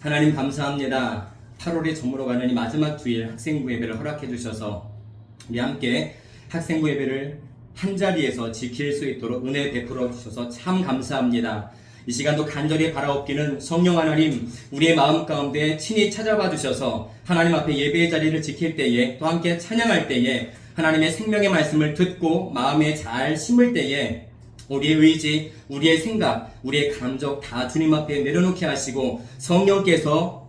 하나님 감사합니다. 8월에 저물어가는 이 마지막 주일 학생부 예배를 허락해 주셔서 우리 함께 학생부 예배를 한자리에서 지킬 수 있도록 은혜 베풀어 주셔서 참 감사합니다. 이 시간도 간절히 바라옵기는 성령 하나님 우리의 마음 가운데 친히 찾아와 주셔서 하나님 앞에 예배의 자리를 지킬 때에 또 함께 찬양할 때에 하나님의 생명의 말씀을 듣고 마음에 잘 심을 때에 우리의 의지, 우리의 생각, 우리의 감정 다 주님 앞에 내려놓게 하시고 성령께서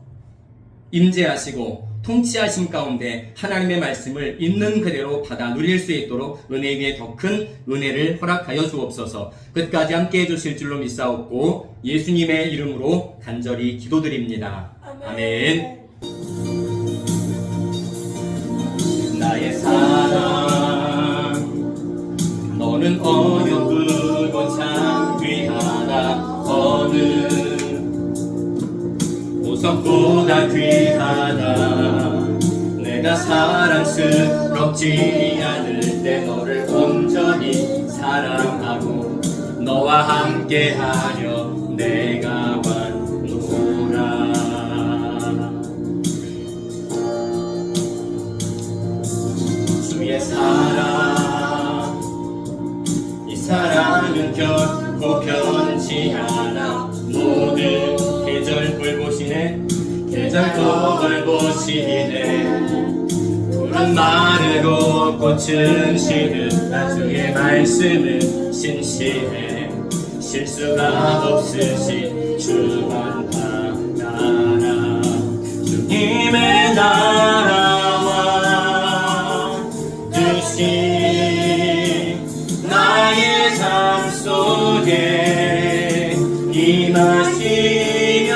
임재하시고 통치하심 가운데 하나님의 말씀을 있는 그대로 받아 누릴 수 있도록 은혜 위에 더 큰 은혜를 허락하여 주옵소서. 끝까지 함께 해주실 줄로 믿사옵고 예수님의 이름으로 간절히 기도드립니다. 아멘. 나의 사랑 너는 어렵고 참 귀하다. 어느 보석보다 귀하다. 내가 사랑스럽지 않을 때 너를 온전히 사랑하고 너와 함께하려 내가 왔노라. 주의 사랑 이 사랑은 결코 변치 않아. 모든 계절 돌보시네. 계절도 돌보시네. 푸른 마르고 꽃은 시든 주의 말씀은 신실해. 실수가 없으신 주만 나라. 주님의 나라와 뜻이 나의 삶 속에 임하시며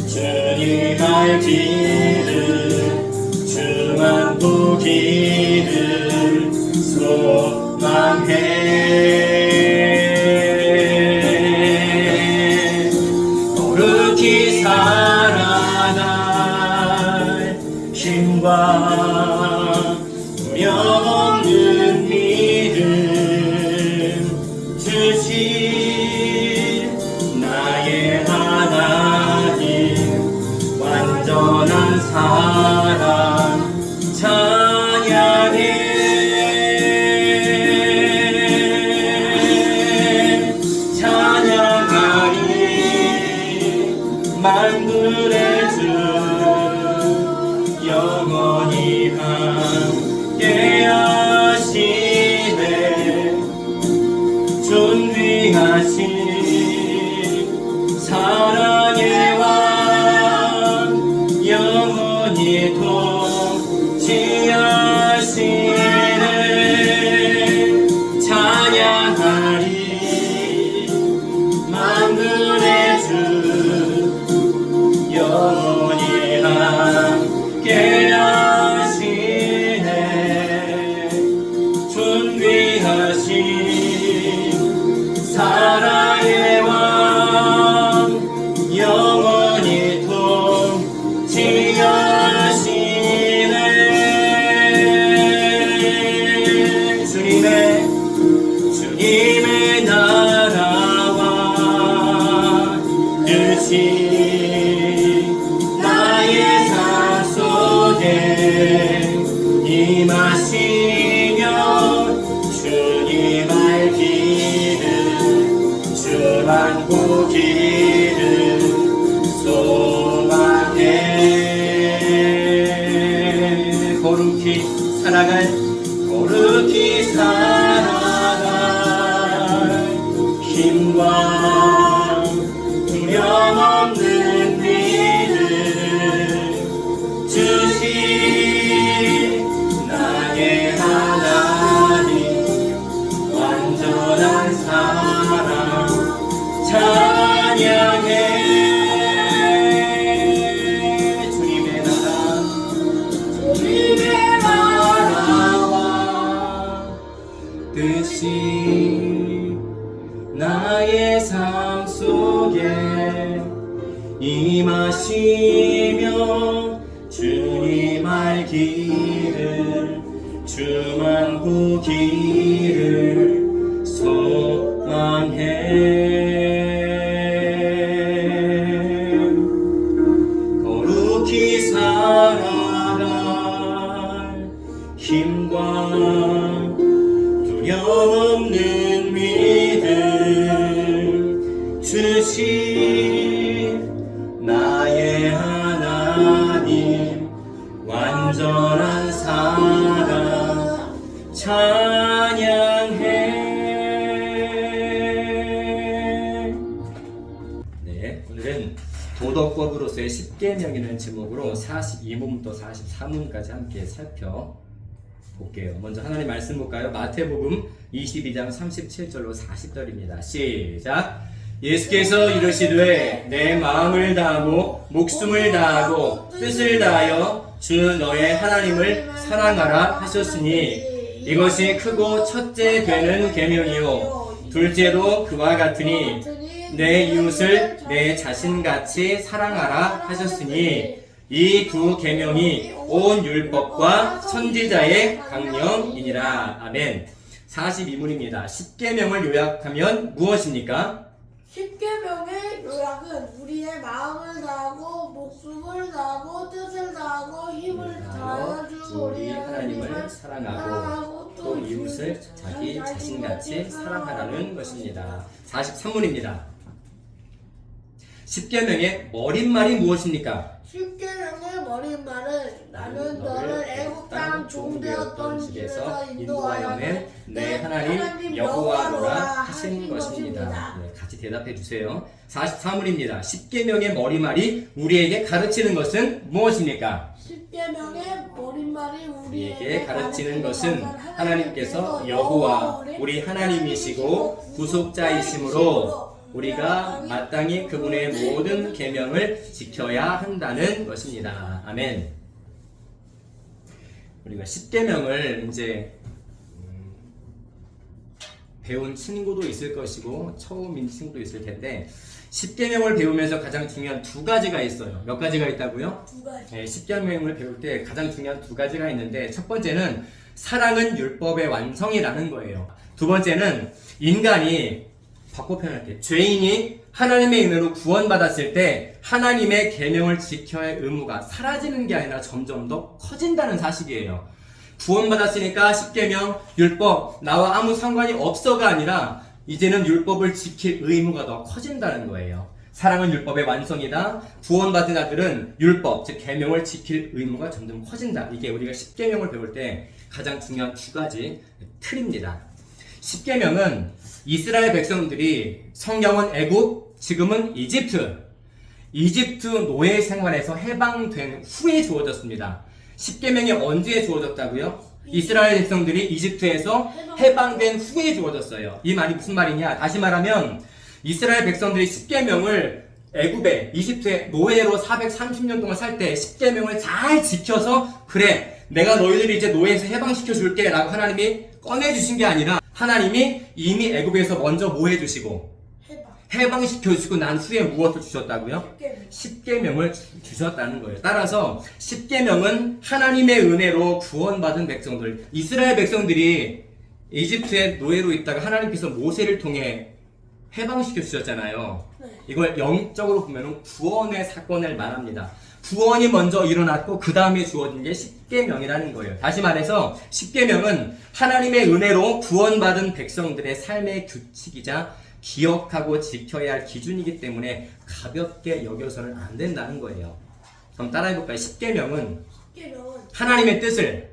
주님 알기를 주만 보기를 소망해. 거룩히 살아갈 힘과 두려움없는 믿음 주신 나의 하나님 완전한 사랑 찬양해. 찬양하리 만물의 주 영원히 함께 하시네. 존귀하신 사랑의 왕 영원히 통치하시네. 찬양하리 만물의 주 영원히 함께 하시네. 존귀하신 사랑의 왕 영원히 통치하시네. 주님의 나라와 뜻이 나의 삶 속에 임하시며 주님 알기를 주만 보기를 소망해. 거룩히 살아갈 힘과 두려움없는 믿음 주신 나의 하나님 완전한 사랑 찬양해. 주님의 나라와 뜻이 나의 삶 속에 임하시며 주님 알기를 주만 보기를 소망해. 나의 하나님 완전한 사랑 찬양해. 네, 오늘은 도덕법으로서의 10계명이라는 제목으로 42문부터 43문까지 함께 살펴볼게요. 먼저 하나님 말씀 볼까요? 마태복음 22장 37절로 40절입니다. 시작! 예수께서 이르시되 내 마음을 다하고 목숨을 다하고 뜻을 다하여 주 너의 하나님을 사랑하라 하셨으니 이것이 크고 첫째 되는 계명이요 둘째도 그와 같으니 내 이웃을 내 자신같이 사랑하라 하셨으니 이 두 계명이 온 율법과 선지자의 강령이니라. 아멘. 42문입니다. 10계명을 요약하면 무엇입니까? 10계명의 요약은 우리의 마음을 다하고 목숨을 다하고 뜻을 다하고 힘을 다하여 주 우리 하나님을 사랑하고 또 이웃을 자기 자신같이 사랑하라는 것입니다. 43문입니다. 10계명의 머릿말이 무엇입니까? 10계명의 머릿말은 나는 너를 애국 땅 종되었던 집에서 인도하여낸 내 하나님 여호와로라 하신 것입니다. 네, 같이 대답해 주세요. 44문입니다. 10계명의 머릿말이 우리에게 가르치는 것은 무엇입니까? 10계명의 머릿말이 우리에게 가르치는 것은 하나님께서 여호와 우리 하나님이시고 구속자이시므로 우리가 마땅히 그분의 모든 계명을 지켜야 한다는 것입니다. 아멘. 우리가 10계명을 이제 배운 친구도 있을 것이고 처음인 친구도 있을 텐데 10계명을 배우면서 가장 중요한 두 가지가 있어요. 몇 가지가 있다고요? 두 가지. 네, 10계명을 배울 때 가장 중요한 두 가지가 있는데 첫 번째는 사랑은 율법의 완성이라는 거예요. 두 번째는 인간이 바꿔 표현할게요. 죄인이 하나님의 은혜로 구원받았을 때 하나님의 계명을 지켜야 할 의무가 사라지는 게 아니라 점점 더 커진다는 사실이에요. 구원받았으니까 10계명, 율법, 나와 아무 상관이 없어가 아니라 이제는 율법을 지킬 의무가 더 커진다는 거예요. 사랑은 율법의 완성이다. 구원받은 자들은 율법, 즉 계명을 지킬 의무가 점점 커진다. 이게 우리가 10계명을 배울 때 가장 중요한 두 가지 틀입니다. 10계명은 이스라엘 백성들이 성경은 애굽, 지금은 이집트 노예 생활에서 해방된 후에 주어졌습니다. 10계명이 언제 주어졌다고요? 이스라엘 백성들이 이집트에서 해방된 후에 주어졌어요. 이 말이 무슨 말이냐? 다시 말하면 이스라엘 백성들이 10계명을 애굽에 이집트에 노예로 430년 동안 살 때 10계명을 잘 지켜서 그래 내가 너희들이 이제 노예에서 해방시켜 줄게 라고 하나님이 꺼내주신 게 아니라 하나님이 이미 애굽에서 먼저 뭐 해주시고 해방시켜 주시고 난 후에 무엇을 주셨다고요? 10계명을 주셨다는 거예요. 따라서 10계명은 하나님의 은혜로 구원받은 백성들, 이스라엘 백성들이 이집트의 노예로 있다가 하나님께서 모세를 통해 해방시켜 주셨잖아요. 이걸 영적으로 보면 구원의 사건을 말합니다. 구원이 먼저 일어났고 그 다음에 주어진 게 10계명이라는 거예요. 다시 말해서 10계명은 하나님의 은혜로 구원받은 백성들의 삶의 규칙이자 기억하고 지켜야 할 기준이기 때문에 가볍게 여겨서는 안 된다는 거예요. 그럼 따라해볼까요? 10계명은 하나님의 뜻을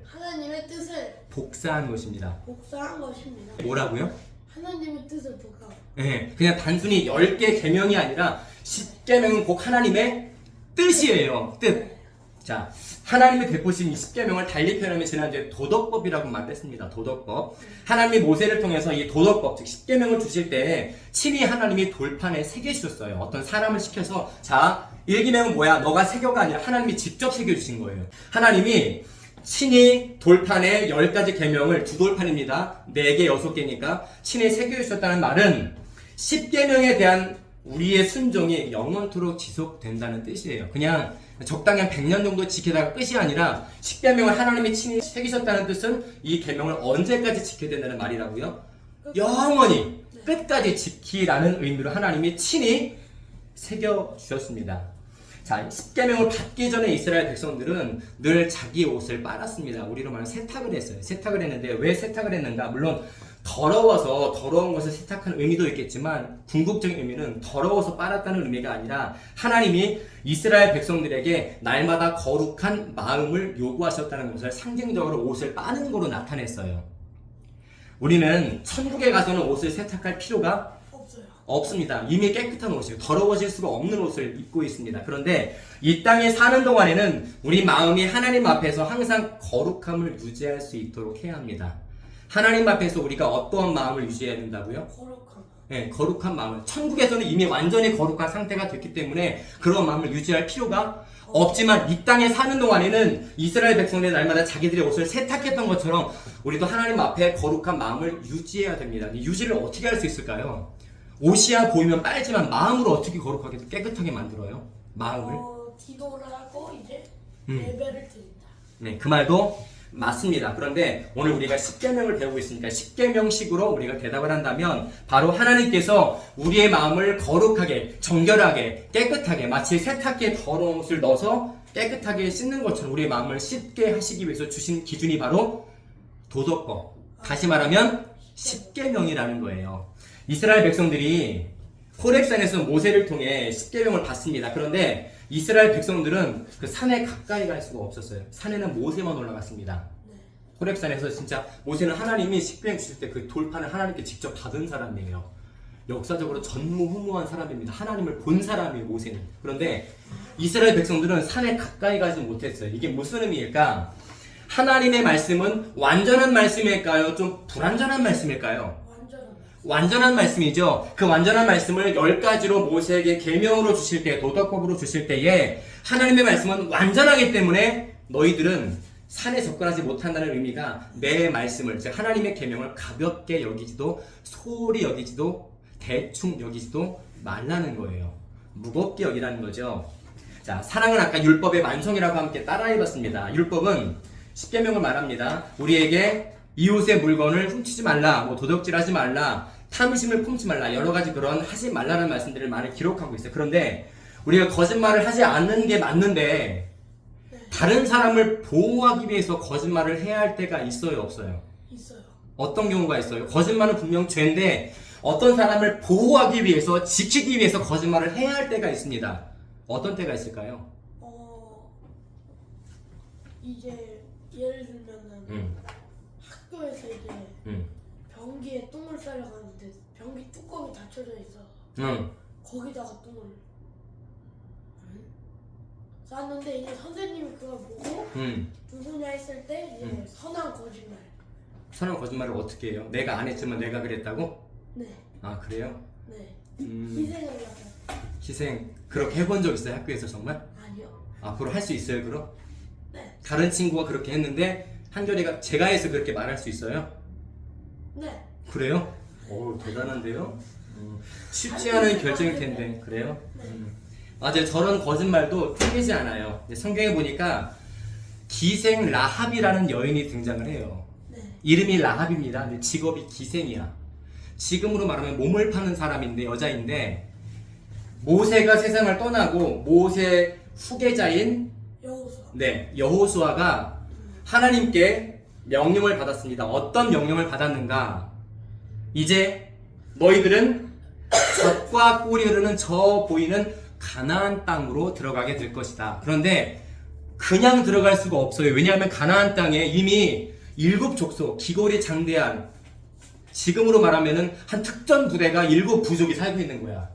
복사한 것입니다. 복사한 것입니다. 뭐라고요? 하나님의 뜻을 복사. 네, 그냥 단순히 10개 계명이 아니라 10계명은 꼭 하나님의 뜻이에요. 뜻. 자, 하나님의 베푸신 이 10계명을 달리 표현하면 지난주에 도덕법이라고 말했습니다. 도덕법. 하나님이 모세를 통해서 이 도덕법, 즉 10계명을 주실 때 친히 하나님이 돌판에 새겨주셨어요. 어떤 사람을 시켜서 자, 1계명은 뭐야? 너가 새겨가 아니라 하나님이 직접 새겨주신 거예요. 하나님이 친히 돌판에 10가지 계명을 두 돌판입니다. 4개, 6개니까 친히 새겨주셨다는 말은 10계명에 대한 우리의 순종이 영원토록 지속된다는 뜻이에요. 그냥 적당히 한 100년 정도 지키다가 끝이 아니라 10계명을 하나님이 친히 새기셨다는 뜻은 이 계명을 언제까지 지켜야 된다는 말이라고요? 영원히 끝까지 지키라는 의미로 하나님이 친히 새겨주셨습니다. 자, 10계명을 받기 전에 이스라엘 백성들은 늘 자기 옷을 빨았습니다. 우리로 말하면 세탁을 했어요. 세탁을 했는데 왜 세탁을 했는가? 물론 더러워서 더러운 것을 세탁하는 의미도 있겠지만 궁극적인 의미는 더러워서 빨았다는 의미가 아니라 하나님이 이스라엘 백성들에게 날마다 거룩한 마음을 요구하셨다는 것을 상징적으로 옷을 빠는 거로 나타냈어요. 우리는 천국에 가서는 옷을 세탁할 필요가 없어요. 없습니다. 이미 깨끗한 옷이에요. 더러워질 수가 없는 옷을 입고 있습니다. 그런데 이 땅에 사는 동안에는 우리 마음이 하나님 앞에서 항상 거룩함을 유지할 수 있도록 해야 합니다. 하나님 앞에서 우리가 어떠한 마음을 유지해야 된다고요? 거룩함. 네, 거룩한 마음을. 천국에서는 이미 완전히 거룩한 상태가 됐기 때문에 그런 마음을 유지할 필요가 없지만 이 땅에 사는 동안에는 이스라엘 백성들이 날마다 자기들의 옷을 세탁했던 것처럼 우리도 하나님 앞에 거룩한 마음을 유지해야 됩니다. 유지를 어떻게 할 수 있을까요? 옷이야 보이면 빨지만 마음으로 어떻게 거룩하게 깨끗하게 만들어요? 마음을. 기도를 하고 이제 예배를 드린다. 네, 그 말도 맞습니다. 그런데 오늘 우리가 십계명을 배우고 있으니까 십계명식으로 우리가 대답을 한다면 바로 하나님께서 우리의 마음을 거룩하게, 정결하게, 깨끗하게 마치 세탁기에 더러운 옷을 넣어서 깨끗하게 씻는 것처럼 우리의 마음을 씻게 하시기 위해서 주신 기준이 바로 도덕법. 다시 말하면 십계명이라는 거예요. 이스라엘 백성들이 호렙산에서 모세를 통해 십계명을 받습니다. 그런데 이스라엘 백성들은 그 산에 가까이 갈 수가 없었어요. 산에는 모세만 올라갔습니다. 호렙산에서 진짜 모세는 하나님이 십계명 주실 때 그 돌판을 하나님께 직접 받은 사람이에요. 역사적으로 전무후무한 사람입니다. 하나님을 본 사람이에요, 모세는. 그런데 이스라엘 백성들은 산에 가까이 가지 못했어요. 이게 무슨 의미일까? 하나님의 말씀은 완전한 말씀일까요? 좀 불완전한 말씀일까요? 완전한 말씀이죠. 그 완전한 말씀을 10가지로 모세에게 계명으로 주실 때, 도덕법으로 주실 때에 하나님의 말씀은 완전하기 때문에 너희들은 산에 접근하지 못한다는 의미가 내 말씀을, 즉 하나님의 계명을 가볍게 여기지도 소홀히 여기지도 대충 여기지도 말라는 거예요. 무겁게 여기라는 거죠. 자, 사랑은 아까 율법의 완성이라고 함께 따라해봤습니다. 율법은 십계명을 말합니다. 우리에게 이웃의 물건을 훔치지 말라, 도둑질하지 말라, 탐심을 품지 말라, 여러 가지 그런 하지 말라는 말씀들을 많이 기록하고 있어요. 그런데 우리가 거짓말을 하지 않는 게 맞는데 다른 사람을 보호하기 위해서 거짓말을 해야 할 때가 있어요, 없어요? 있어요. 어떤 경우가 있어요? 거짓말은 분명 죄인데 어떤 사람을 보호하기 위해서, 지키기 위해서 거짓말을 해야 할 때가 있습니다. 어떤 때가 있을까요? 이제 예를 들면은 학교에서 이제 변기에 똥을 싸려 가는데 변기 뚜껑이 닫혀져 있어. 거기다가 똥을 쌌는데 이제 선생님이 그걸 보고 누구냐 했을 때 이제 선한 거짓말. 선한 거짓말을 어떻게 해요? 내가 안 했지만 내가 그랬다고? 네. 아, 그래요? 네. 희생을 약간. 희생 그렇게 해본 적 있어요? 학교에서 정말? 아니요. 앞으로 할 수 있어요, 그럼? 네. 다른 친구가 그렇게 했는데 한결이가 제가 해서 그렇게 말할 수 있어요? 네. 그래요? 오, 대단한데요? 쉽지 않은 결정일 텐데. 그래요? 맞아요. 저런 거짓말도 틀리지 않아요. 성경에 보니까 기생 라합이라는 여인이 등장을 해요. 네. 이름이 라합입니다. 근데 직업이 기생이야. 지금으로 말하면 몸을 파는 사람인데, 여자인데 모세가 세상을 떠나고 모세 후계자인 여호수아가 하나님께 명령을 받았습니다. 어떤 명령을 받았는가? 이제 너희들은 젖과 꿀이 흐르는 저 보이는 가나안 땅으로 들어가게 될 것이다. 그런데 그냥 들어갈 수가 없어요. 왜냐하면 가나안 땅에 이미 7족속, 기골이 장대한, 지금으로 말하면은 한 특전 부대가 7부족이 살고 있는 거야.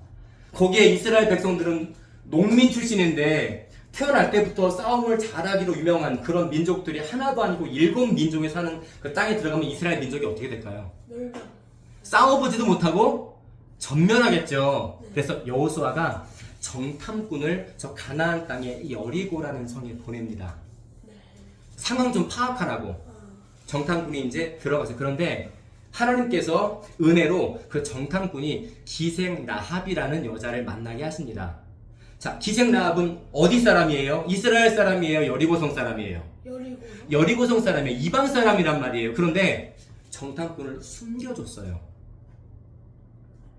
거기에 이스라엘 백성들은 농민 출신인데 태어날 때부터 싸움을 잘하기로 유명한 그런 민족들이 하나도 아니고 7민족이 사는 그 땅에 들어가면 이스라엘 민족이 어떻게 될까요? 싸워보지도 못하고 전멸하겠죠. 그래서 여호수아가 정탐꾼을 저 가나안 땅의 여리고라는 성에 보냅니다. 상황 좀 파악하라고. 정탐꾼이 이제 들어가서, 그런데 하나님께서 은혜로 그 정탐꾼이 기생 라합이라는 여자를 만나게 하십니다. 자, 기생 라합은 어디 사람이에요? 이스라엘 사람이에요? 여리고성 사람이에요? 여리고성 사람이에요. 이방 사람이란 말이에요. 그런데 정탐꾼을 숨겨줬어요.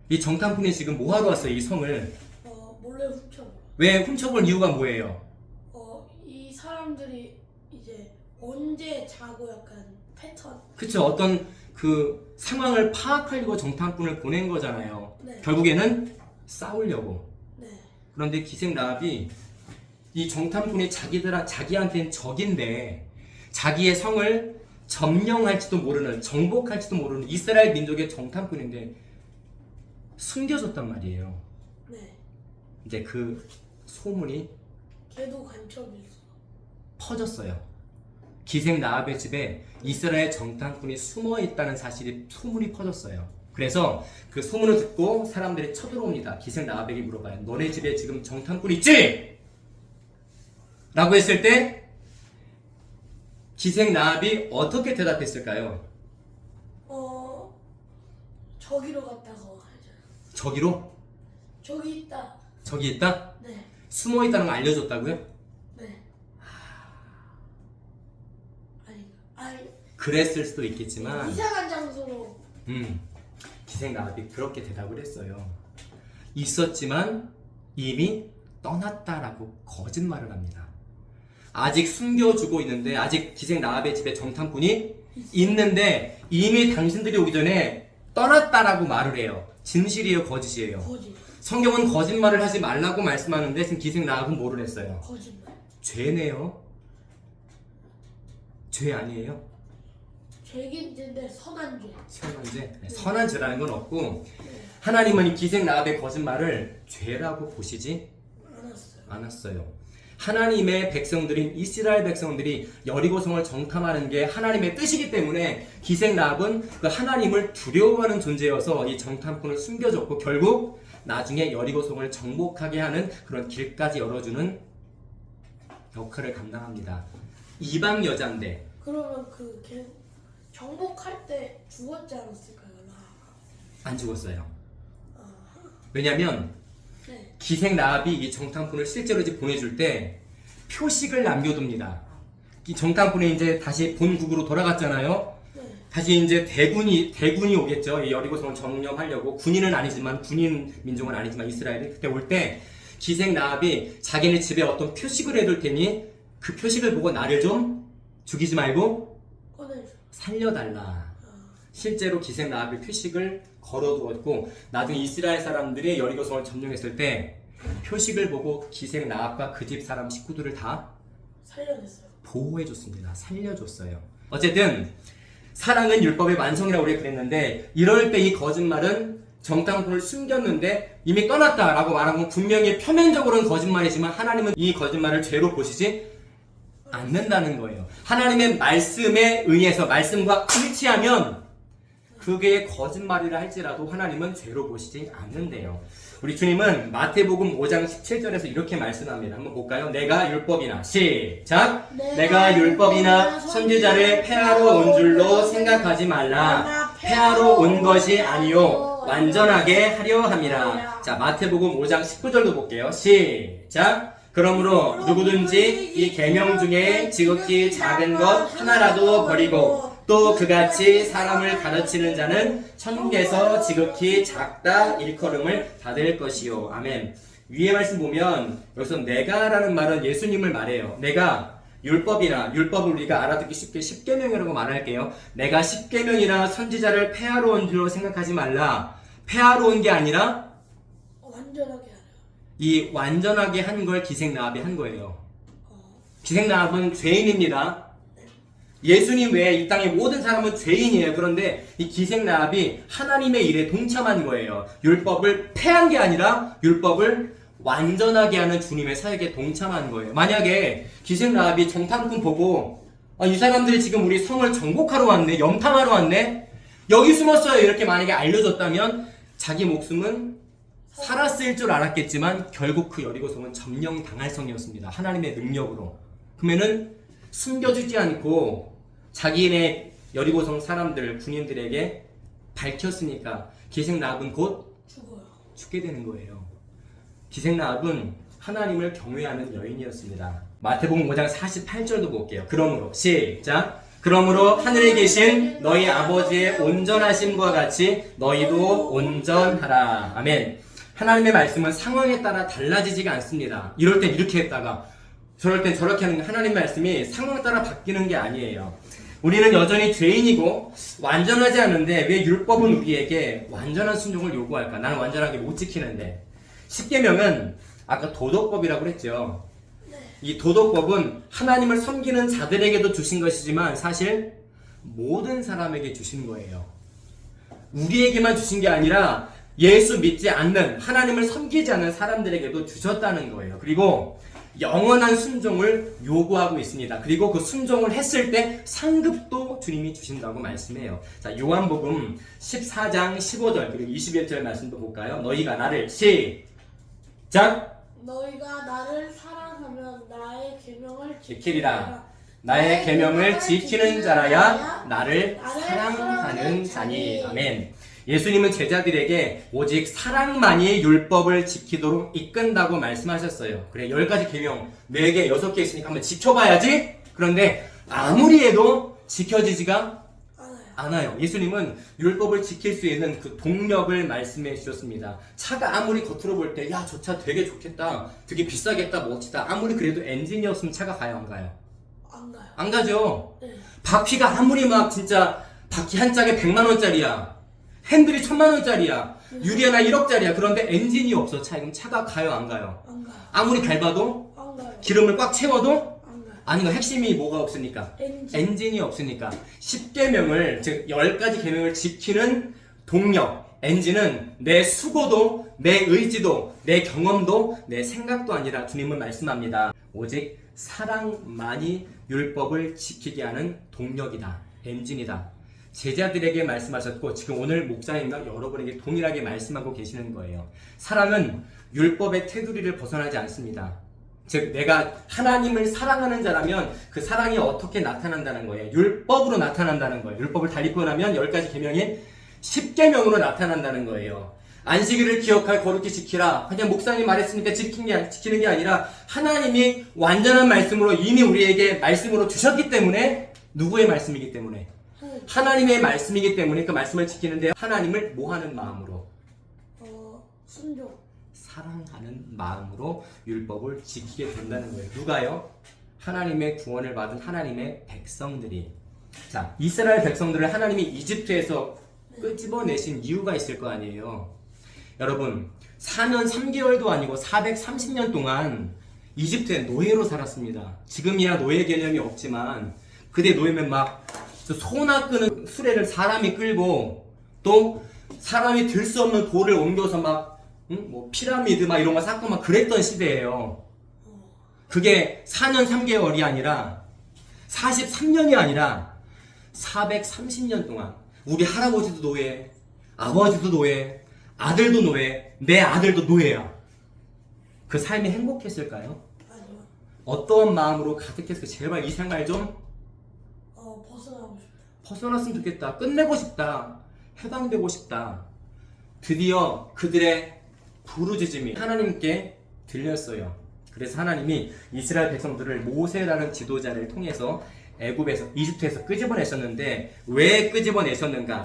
이 정탐꾼이 지금 뭐하러 왔어요? 이 성을 몰래 훔쳐볼. 왜 훔쳐볼 이유가 뭐예요? 이 사람들이 이제 언제 자고 약간 패턴. 그쵸. 어떤 그 상황을 파악하려고 정탐꾼을 보낸 거잖아요. 네. 결국에는 싸우려고. 네. 그런데 기생 라합이 이 정탐꾼이 자기한테는 적인데 자기의 성을 점령할지도 모르는, 정복할지도 모르는 이스라엘 민족의 정탐꾼인데 숨겨줬단 말이에요. 네. 이제 그 소문이 걔도 간첩이 있어. 퍼졌어요. 기생 라합의 집에 이스라엘 정탐꾼이 숨어 있다는 사실이 소문이 퍼졌어요. 그래서 그 소문을 듣고 사람들이 쳐들어옵니다. 기생 라합에게 물어봐요. 너네 집에 지금 정탐꾼 있지? 라고 했을 때 기생 라합이 어떻게 대답했을까요? 저기로 갔다고 하죠. 저기로? 저기 있다. 저기 있다? 네. 숨어 있다는 걸 알려줬다고요? 네. 아니. 그랬을 수도 있겠지만 이상한 장소로. 기생 라합이 그렇게 대답을 했어요. 있었지만 이미 떠났다라고 거짓말을 합니다. 아직 숨겨주고 있는데, 아직 기생 라합의 집에 정탐꾼이 있는데 이미 당신들이 오기 전에 떠났다라고 말을 해요. 진실이에요, 거짓이에요? 거짓. 성경은 거짓말을 하지 말라고 말씀하는데 지금 기생 라합은 뭐를 했어요? 거짓말. 죄네요. 죄 아니에요? 죄긴 죄인데 선한 죄. 선한 죄? 네, 선한 죄라는 건 없고 네. 하나님은 이 기생 라합의 거짓말을 죄라고 보시지 알았어요. 않았어요. 하나님의 백성들인 이스라엘 백성들이 여리고성을 정탐하는 게 하나님의 뜻이기 때문에 기생 라합은 그 하나님을 두려워하는 존재여서 이 정탐꾼을 숨겨줬고 결국 나중에 여리고성을 정복하게 하는 그런 길까지 열어주는 역할을 감당합니다. 이방 여자인데 그러면 걔 정복할 때 죽었지 않았을까요? 안 죽었어요. 아. 왜냐면 네. 기생 라합이 이 정탐꾼을 실제로 이제 보내줄 때 표식을 남겨둡니다. 이 정탐꾼이 이제 다시 본국으로 돌아갔잖아요. 네. 다시 이제 대군이 오겠죠. 이 여리고성을 점령하려고. 군인은 아니지만, 군인 민족은 아니지만 이스라엘이 그때 올 때 기생 라합이 자기네 집에 어떤 표식을 해둘 테니 그 표식을 보고 나를 좀 죽이지 말고 꺼내줘. 살려달라. 실제로 기생 라합의 표식을 걸어두었고 나중에 이스라엘 사람들이 여리고성을 점령했을 때 표식을 보고 기생 라합과 그 집 사람 식구들을 다 살려냈어요. 보호해줬습니다. 살려줬어요. 어쨌든 사랑은 율법의 완성이라고 우리가 그랬는데 이럴 때 이 거짓말은 정탐꾼을 숨겼는데 이미 떠났다라고 말한 건 분명히 표면적으로는 거짓말이지만 하나님은 이 거짓말을 죄로 보시지 않는다는 거예요. 하나님의 말씀에 의해서 말씀과 일치하면 그게 거짓말이라 할지라도 하나님은 죄로 보시지 않는데요. 우리 주님은 마태복음 5장 17절에서 이렇게 말씀합니다. 한번 볼까요? 내가 율법이나 시작! 내가 율법이나 선지자를 폐하러 온 줄로 생각하지 말라. 폐하러 온 것이 아니요 완전하게 하려 함이라. 자, 마태복음 5장 19절도 볼게요. 시작! 그러므로 누구든지 이 계명 중에 지극히 작은 것 하나라도 버리고 또 그같이 사람을 가르치는 자는 천국에서 지극히 작다 일컬음을 받을 것이요. 아멘. 위에 말씀 보면 여기서 내가라는 말은 예수님을 말해요. 내가 율법을 우리가 알아듣기 쉽게 십계명이라고 말할게요. 내가 십계명이나 선지자를 폐하러 온 줄로 생각하지 말라. 폐하러 온 게 아니라 완전하게 하려. 이 완전하게 한 걸 기생 라합이 한 거예요. 기생 라합은 죄인입니다. 예수님 외에 이 땅의 모든 사람은 죄인이에요. 그런데 이 기생 라합이 하나님의 일에 동참한 거예요. 율법을 폐한 게 아니라 율법을 완전하게 하는 주님의 사역에 동참한 거예요. 만약에 기생 라합이 정탐꾼 보고 이 사람들이 지금 우리 성을 정복하러 왔네, 염탐하러 왔네, 여기 숨었어요 이렇게 만약에 알려줬다면 자기 목숨은 살았을 줄 알았겠지만 결국 그 여리고성은 점령당할 성이었습니다. 하나님의 능력으로. 그러면은 숨겨주지 않고 자기네 여리고성 사람들, 군인들에게 밝혔으니까 기생 라합은 곧 죽어요. 죽게 되는 거예요. 기생 라합은 하나님을 경외하는 여인이었습니다. 마태복음 5장 48절도 볼게요. 그러므로 시작! 그러므로 하늘에 계신 너희 아버지의 온전하심과 같이 너희도 온전하라. 아멘. 하나님의 말씀은 상황에 따라 달라지지가 않습니다. 이럴 땐 이렇게 했다가 저럴 땐 저렇게 하는 하나님 말씀이 상황에 따라 바뀌는 게 아니에요. 우리는 여전히 죄인이고 완전하지 않은데 왜 율법은 우리에게 완전한 순종을 요구할까? 나는 완전하게 못 지키는데. 십계명은 아까 도덕법이라고 그랬죠. 이 도덕법은 하나님을 섬기는 자들에게도 주신 것이지만 사실 모든 사람에게 주신 거예요. 우리에게만 주신 게 아니라 예수 믿지 않는, 하나님을 섬기지 않는 사람들에게도 주셨다는 거예요. 그리고 영원한 순종을 요구하고 있습니다. 그리고 그 순종을 했을 때 상급도 주님이 주신다고 말씀해요. 자, 요한복음 14장 15절 그리고 21절 말씀도 볼까요? 너희가 나를 시작! 너희가 나를 사랑하면 나의 계명을 지키리라. 나의 계명을 지키는 자라야 나를 사랑하는 자니. 아멘. 예수님은 제자들에게 오직 사랑만이 율법을 지키도록 이끈다고 말씀하셨어요. 그래, 10가지 계명 4개, 6개 있으니까 한번 지켜봐야지. 그런데 아무리 해도 지켜지지가 않아요. 예수님은 율법을 지킬 수 있는 그 동력을 말씀해 주셨습니다. 차가 아무리 겉으로 볼 때, 야, 저 차 되게 좋겠다, 되게 비싸겠다, 멋지다. 아무리 그래도 엔진이 없으면 차가 가요, 안 가요? 안 가요. 안 가죠? 네. 바퀴가 아무리 막 진짜 바퀴 한 짝에 100만 원짜리야. 핸들이 1000만 원짜리야. 유리 하나 1억짜리야. 그런데 엔진이 없어. 그럼 차가 가요, 안 가요? 안 가요. 아무리 밟아도, 안 가요. 기름을 꽉 채워도 안 가요. 아니, 그 핵심이 뭐가 없으니까? 엔진. 엔진이 없으니까. 10계명을, 즉 10가지 계명을 지키는 동력, 엔진은 내 수고도, 내 의지도, 내 경험도, 내 생각도 아니라 주님은 말씀합니다. 오직 사랑만이 율법을 지키게 하는 동력이다. 엔진이다. 제자들에게 말씀하셨고 지금 오늘 목사님과 여러분에게 동일하게 말씀하고 계시는 거예요. 사랑은 율법의 테두리를 벗어나지 않습니다. 즉 내가 하나님을 사랑하는 자라면 그 사랑이 어떻게 나타난다는 거예요? 율법으로 나타난다는 거예요. 율법을 달리 표현하면 10가지 계명인 10계명으로 나타난다는 거예요. 안식일을 기억할 거룩히 지키라. 그냥 목사님 말했으니까 지키는 게 아니라 하나님이 완전한 말씀으로 이미 우리에게 말씀으로 주셨기 때문에, 누구의 말씀이기 때문에? 하나님의 말씀이기 때문에 그 말씀을 지키는데 하나님을 뭐 하는 마음으로? 순종. 사랑하는 마음으로 율법을 지키게 된다는 거예요. 누가요? 하나님의 구원을 받은 하나님의 백성들이. 자, 이스라엘 백성들을 하나님이 이집트에서 끄집어내신 이유가 있을 거 아니에요. 여러분, 4년 3개월도 아니고 430년 동안 이집트에 노예로 살았습니다. 지금이야 노예 개념이 없지만 그때 노예면 막 소나 끄는 수레를 사람이 끌고 또 사람이 들 수 없는 돌을 옮겨서 막 뭐 피라미드 막 이런 거 쌓고 막 그랬던 시대예요. 그게 4년 3개월이 아니라 43년이 아니라 430년 동안 우리 할아버지도 노예, 아버지도 노예, 아들도 노예, 내 아들도 노예야. 그 삶이 행복했을까요? 아니요. 어떤 마음으로 가득했을까? 제발 이 생활 좀 벗어나고 싶다. 벗어났으면 좋겠다. 끝내고 싶다. 해방되고 싶다. 드디어 그들의 부르짖음이 하나님께 들렸어요. 그래서 하나님이 이스라엘 백성들을 모세라는 지도자를 통해서 애굽에서, 이집트에서 끄집어내셨는데 왜 끄집어내셨는가?